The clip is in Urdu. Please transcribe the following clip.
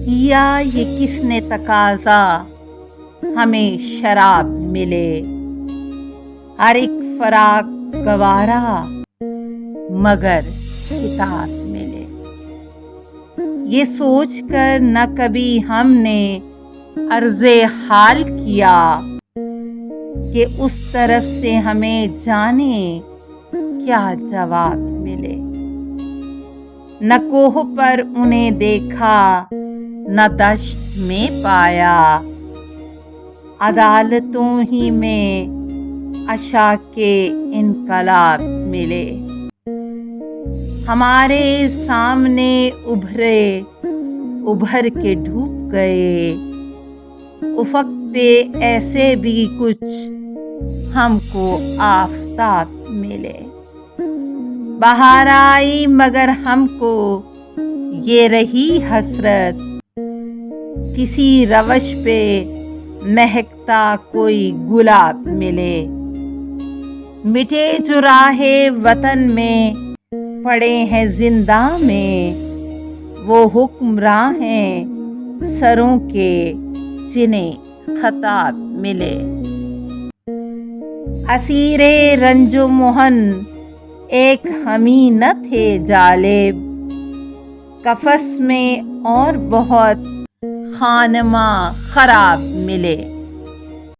کیا یہ کس نے تقاضا ہمیں شراب ملے، ہر ایک فراق گوارا مگر کتاب ملے۔ یہ سوچ کر نہ کبھی ہم نے عرض حال کیا کہ اس طرف سے ہمیں جانے کیا جواب ملے۔ نہ کوہ پر انہیں دیکھا نہ دشت میں پایا، عدالتوں ہی میں عشاق انقلاب ملے۔ ہمارے سامنے ابھر کے ڈوب گئے، افق پہ ایسے بھی کچھ ہم کو آفتاب ملے۔ بہار آئی مگر ہم کو یہ رہی حسرت، کسی روش پہ مہکتا کوئی گلاب ملے۔ مٹے جو راہ وطن میں پڑے ہیں زنداں میں، وہ حکمراں ہیں سروں کے جنہیں خطاب ملے۔ اسیر رنج و محن ایک ہمیں نہ تھے جالب، قفس میں اور بہت خانماں خراب ملے۔